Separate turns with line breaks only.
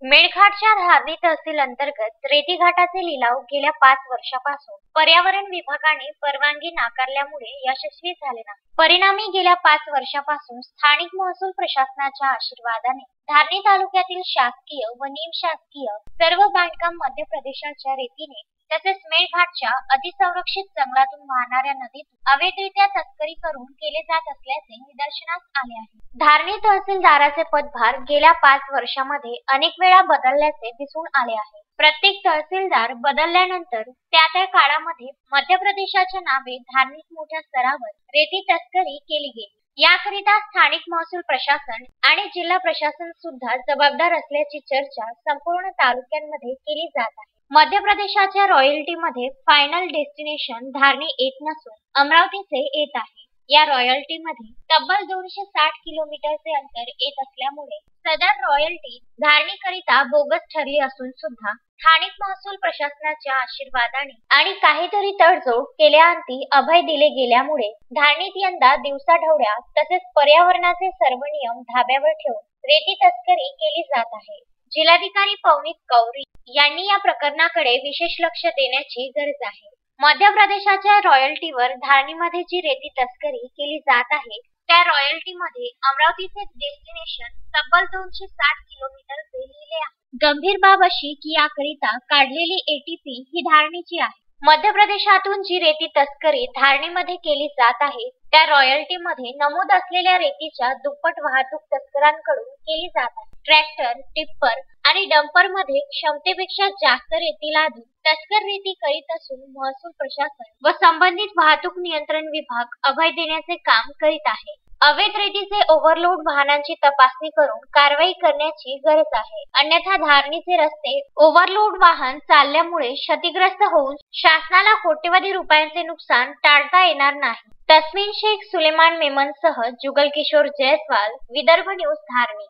मेळघाटच्या धारणी तहसील अंतर्गत रेती घाटाचे लिलाव गेल्या 5 वर्षापासून पर्यावरण विभागाने परवानगी नाकारल्यामुळे यशस्वी झाले नाही। परिणामी गेल्या 5 वर्षापासून स्थानिक महसूल प्रशासनाच्या आशीर्वादाने धारणी तालुक्यातील शासकीय व निमशासकीय सर्व बांधकाम मध्य प्रदेशाच्या रेतीने तसेच मेळघाटच्या अतिसंरक्षित जंगलातून वाहणाऱ्या नदीतून अवैधरित्या तस्करी करून केले जात असल्याचे निदर्शनास आले आहे। धारणी तहसीलदाराचे पदभार गेल्या 5 वर्षांमध्ये अनेक वेळा बदलल्याचे दिसून आले आहे। प्रत्येक तहसीलदार बदलल्यानंतर त्या काळामध्ये मध्य प्रदेशाच्या नावे धार्मिक मोठ्या स्तरावर रेती तस्करी केली गेली। याकरिता स्थानिक महसूल प्रशासन आणि जिल्हा प्रशासन सुद्धा जबाबदार असल्याची चर्चा संपूर्ण तालुक्यांमध्ये केली जात आहे। मध्य प्रदेशाच्या रॉयल्टीमध्ये फायनल डेस्टिनेशन धारणी येत नसून अमरावतीचे येत आहे। या रॉयल्टीमध्ये तब्बल 260 किलोमीटरचे अंतर येत असल्यामुळे सदर रॉयल्टी धारणीकरिता बोगस ठरली असून सुद्धा स्थानिक महसूल प्रशासनाच्या आशीर्वादाने आणि काहीतरी तडजोड केल्याअंती अभय दिले गेल्यामुळे धारणीत यंदा दिवसाढवळ्या तसेच पर्यावरणाचे सर्व नियम धाब्यावर ठेवून रेती तस्करी केली जात आहे। जिल्हाधिकारी पवनीत कौरी यांनी या प्रकरणाकडे विशेष लक्ष देण्याची गरज आहे। मध्य प्रदेशाच्या रॉयल्टीवर धारणीमध्ये जी रेती तस्करी केली जात आहे त्या रॉयल्टीमध्ये अमरावतीचे डेस्टिनेशन तब्बल 260 किलोमीटरचे लिहिले आहे। गंभीर बाब अशी की याकरिता काढलेली एटीपी ही धारणीची आहे। मध्य प्रदेशातून जी रेती तस्करी धारणीमध्ये केली जात आहे त्या रॉयल्टीमध्ये नमूद असलेल्या रेतीच्या दुप्पट वाहतूक तस्करांकडून केली जात आहे। ट्रॅक्टर, टिप्पर आणि डंपर मध्ये क्षमतेपेक्षा जास्त रेती लादून तस्कर रेती करीत असून महसूल प्रशासन व संबंधित वाहतूक नियंत्रण विभाग अभय देण्याचे काम करीत आहे। अवैध रेतीचे ओव्हरलोड वाहनांची तपासणी करून कारवाई करण्याची गरज आहे। अन्यथा धारणीचे रस्ते ओव्हरलोड वाहन चालल्यामुळे क्षतिग्रस्त होऊन शासनाला कोट्यवधी रुपयांचे नुकसान टाळता येणार नाही। तस्मीन शेख, सुलेमान मेमनसह जुगल किशोर जयस्वाल, विदर्भ न्यूज, धारणी।